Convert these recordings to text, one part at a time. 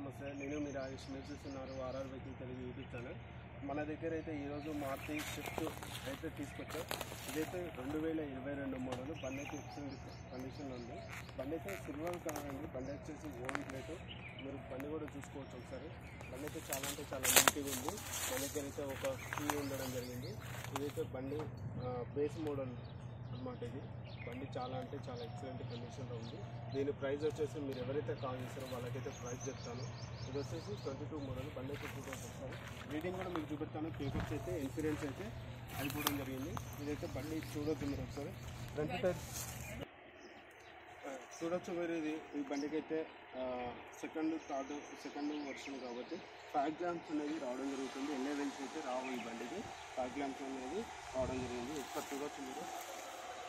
నమస్తే. నేను మీ రాజేష్. మీరు చూస్తున్నారు RR vehicle Telugu YouTube channel. మన దగ్గర అయితే ఈరోజు మారుతి స్విఫ్ట్ అయితే తీసుకొచ్చాం. ఇదైతే 2022 మోడల్. బండి అయితే ఎక్సలెంట్ కండిషన్లో ఉంది. బండి అయితే సిల్వర్ కావాలండి. బండి వచ్చేసి ఓన్ ప్లేట్. మీరు బండి కూడా చూసుకోవచ్చు ఒకసారి. బండి అయితే చాలా అంటే చాలా నీట్గా ఉంది. మన దగ్గర అయితే ఒక కీ ఉండడం జరిగింది. ఇదైతే బండి బేస్ మోడల్ అన్నమాట. ఇది బండి చాలా అంటే చాలా ఎక్సలెంట్ కండిషన్లో ఉంది. దీని ప్రైస్ వచ్చేసి మీరు ఎవరైతే కాల్ చేస్తారో వాళ్ళకైతే ప్రైస్ చెప్తాను. ఇది వచ్చేసి 22 మోడల్. బండి అయితే చూపిస్తాను. రీడింగ్ కూడా మీకు చూపెడతాను. పేపర్స్ అయితే ఇన్సూరెన్స్ అయితే అయిపోవడం జరిగింది. ఇదైతే బండి చూడొచ్చు మీరు ఒకసారి. ఫ్రంట్ టైర్ చూడొచ్చు మీరు. ఈ బండికి అయితే సెకండ్ వర్షన్ కాబట్టి ఫ్యాక్ ల్యాంప్స్ అనేది రావడం జరుగుతుంది. ఎల్ఏవెల్స్ అయితే రావు. ఈ బండికి ఫ్యాక్ ల్యాంప్స్ అనేది రావడం జరిగింది. ఇక్కడ చూడొచ్చు మీరు.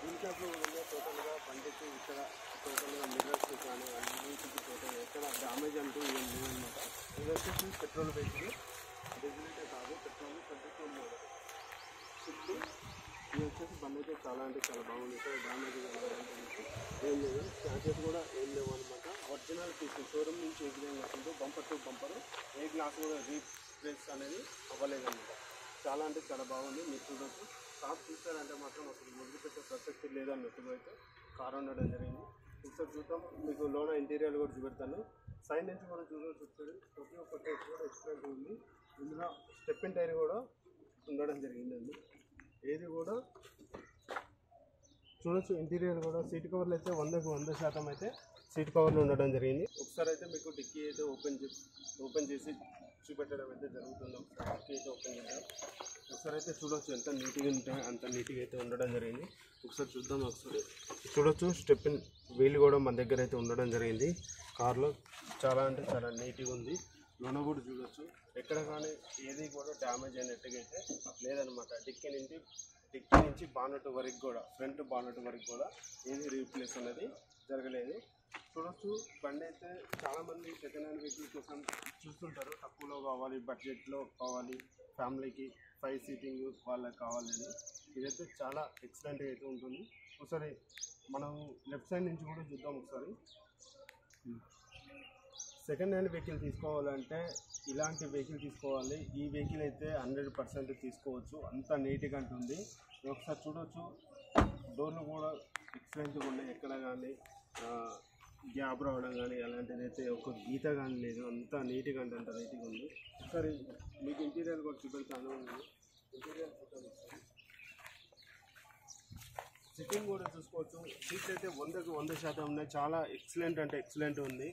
ఇన్కేప్లో కూడా టోటల్గా బండికి ఇక్కడ టోటల్గా మిర్రర్స్ కానీ అన్నింటికి టోటల్ ఎక్కడ డ్యామేజ్ అంటూ ఏం లేదన్నమాట. ఇది వచ్చేసి పెట్రోల్ వెహికల్. డీజిల్ అయితే కాదు, పెట్రోల్ 22 మోడల్ షిఫ్ట్. ఇది వచ్చేసి బండి అయితే చాలా అంటే చాలా బాగుంది. ఇక్కడ డ్యామేజ్ ఏం లేదు, స్క్రాచెస్ కూడా ఏం లేవు అనమాట. ఒరిజినల్ పీస్ షోరూమ్ నుంచి ఏ విధంగా వస్తుందో bumper to bumper A glass కూడా రీప్లేస్ అనేది అవ్వలేదన్నమాట. చాలా అంటే చాలా బాగుంది. మీరు చూడవచ్చు. షాప్ చూసారంటే మాత్రం అసలు ముందు పెట్టే ప్రసక్తి లేదన్నట్టుగా అయితే కార్ ఉండడం జరిగింది. ఒకసారి చూద్దాం. మీకు లోన ఇంటీరియర్ కూడా చూపెడతాను. సైడ్ నుంచి కూడా చూడవచ్చు. వచ్చేది ప్రతి ఒక్క టైర్ కూడా ఎక్స్ప్లెయిన్ ఉంది. ఇందులో స్టెప్పిన్ టైర్ కూడా ఉండడం జరిగిందండి. ఏది కూడా చూడొచ్చు. ఇంటీరియర్ కూడా సీట్ కవర్లు అయితే 100కు 100% అయితే సీట్ కవర్లు ఉండడం జరిగింది. ఒకసారి అయితే మీకు డిక్కీ అయితే ఓపెన్ చేసి చూపెట్టడం అయితే జరుగుతుంది. ఒకసారి డిక్కీ అయితే ఓపెన్ చేద్దాం. ఒకసారి అయితే చూడవచ్చు. ఎంత నీట్గా ఉంటే అంత నీట్గా అయితే ఉండడం జరిగింది. ఒకసారి చూద్దాం. ఒకసారి చూడొచ్చు. స్టెప్పిన్ వీల్ కూడా మన దగ్గర అయితే ఉండడం జరిగింది. కార్లో చాలా అంటే చాలా నీట్గా ఉంది. లోన కూడా చూడొచ్చు. ఎక్కడ కానీ ఏది కూడా డ్యామేజ్ అయినట్టుగా అయితే లేదనమాట. డిక్కీ నుంచి బానట్ వరకు కూడా, ఫ్రంట్ బానట్ వరకు కూడా ఏది రీప్లేస్ అనేది జరగలేదు. చూడొచ్చు. బండి అయితే చాలామంది సెకండ్ హ్యాండ్ వెహికల్ కోసం చూస్తుంటారు. తక్కువలో కావాలి, బడ్జెట్లో కావాలి, ఫ్యామిలీకి 5 సీటింగ్ వాళ్ళకి కావాలని. ఇదైతే చాలా ఎక్సలెంట్గా అయితే ఉంటుంది. ఒకసారి మనం లెఫ్ట్ సైడ్ నుంచి కూడా చూద్దాం. ఒకసారి సెకండ్ హ్యాండ్ వెహికల్ తీసుకోవాలంటే ఇలాంటి వెహికల్ తీసుకోవాలి. ఈ వెహికల్ అయితే 100% తీసుకోవచ్చు. అంత నీట్గా ఉంటుంది. ఒకసారి చూడవచ్చు. డోర్లు కూడా ఎక్సలెంట్గా ఉన్నాయి. ఎక్కడ కానీ గ్యాప్ రావడం కానీ అలాంటిది అయితే ఒక గీత కానీ లేదు. అంత నీట్గా అంటే అంత నీట్గా ఉంది. ఒకసారి మీకు ఇంటీరియర్ కూడా చూపెడతాను. ఇంటీరియర్ సిట్టింగ్ కూడా చూసుకోవచ్చు. సీట్లు అయితే 100కు 100% ఉన్నాయి. చాలా ఎక్సలెంట్ అంటే ఎక్సలెంట్ ఉంది.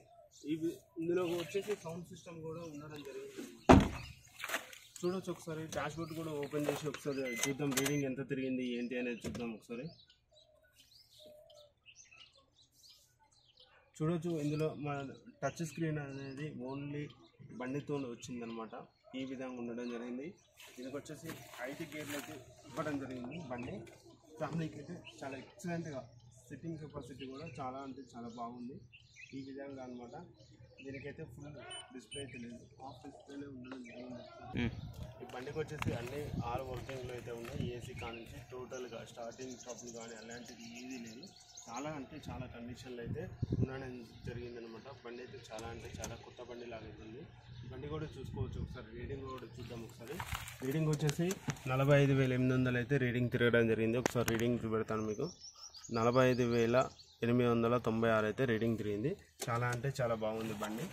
ఇందులో వచ్చేసి సౌండ్ సిస్టమ్ కూడా ఉండడం జరిగింది. చూడొచ్చు. ఒకసారి డాష్ బోర్డ్ కూడా ఓపెన్ చేసి ఒకసారి చూద్దాం. రీడింగ్ ఎంత తిరిగింది ఏంటి అనేది చూద్దాం. ఒకసారి చూడొచ్చు. ఇందులో మన టచ్ స్క్రీన్ అనేది ఓన్లీ బండితో వచ్చిందనమాట. ఈ విధంగా ఉండడం జరిగింది. దీనికి వచ్చేసి 5 గేర్లు అయితే ఇవ్వడం జరిగింది. బండి ఫ్యామిలీకి అయితే చాలా ఎక్సలెంట్గా సిట్టింగ్ కెపాసిటీ కూడా చాలా అంటే చాలా బాగుంది. ఈ విధంగా అనమాట. దీనికైతే ఫుల్ డిస్ప్లే అయితే లేదు, హాఫ్ డిస్ప్లేనే ఉండడం జరిగింది. ఈ బండికి వచ్చేసి అన్ని 6 వర్కింగ్లో అయితే ఉన్నాయి. ఏసీ కానించి టోటల్గా స్టార్టింగ్ ట్రబుల్ కానీ అలాంటిది ఏది లేదు. చాలా అంటే చాలా కండిషన్లు అయితే ఉండడం జరిగిందనమాట. బండి అయితే చాలా అంటే చాలా కొత్త బండి లాగుతుంది. బండి కూడా చూసుకోవచ్చు. ఒకసారి రీడింగ్ కూడా చూద్దాం. ఒకసారి రీడింగ్ వచ్చేసి 45,800 అయితే రీడింగ్ తిరగడం జరిగింది. ఒకసారి రీడింగ్ చూపెడతాను మీకు. 45,896 అయితే రీడింగ్ తిరిగింది. చాలా అంటే చాలా బాగుంది బండి.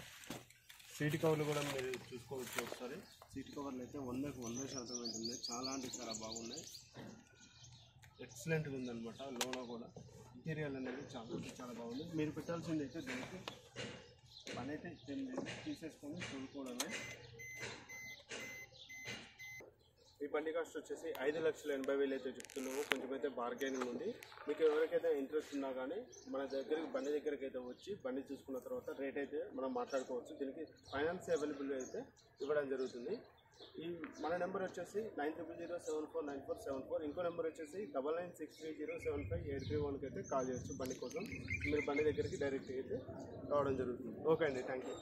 సీట్ కవర్లు కూడా మీరు చూసుకోవచ్చు. ఒకసారి సీట్ కవర్లు అయితే 100కు 100% అయితే ఉన్నాయి. చాలా అంటే చాలా బాగున్నాయి. ఎక్సలెంట్గా ఉందన్నమాట. లోన కూడా ఇంటీరియర్ అనేది చాలా అంటే చాలా బాగుంది. మీరు పెట్టాల్సింది అయితే దీనికి పని అయితే తీసేసుకొని చూడుకోవడమే. ఈ బండి కాస్ట్ వచ్చేసి 5,80,000 అయితే చెప్తున్నాము. కొంచెం అయితే బార్గెనింగ్ ఉంది. మీకు ఎవరికైతే ఇంట్రెస్ట్ ఉన్నా కానీ మన దగ్గరికి బండి దగ్గరికి అయితే వచ్చి బండి చూసుకున్న తర్వాత రేట్ అయితే మనం మాట్లాడుకోవచ్చు. దీనికి ఫైనాన్స్ అవైలబుల్ అయితే ఇవ్వడం జరుగుతుంది. మన నెంబర్ వచ్చేసి 9007494474. ఇంకో నెంబర్ వచ్చేసి 9963075831కి అయితే కాల్ చేయొచ్చు. బండి కోసం మీరు బండి దగ్గరికి డైరెక్ట్గా అయితే రావడం జరుగుతుంది. ఓకే అండి, థ్యాంక్ యూ.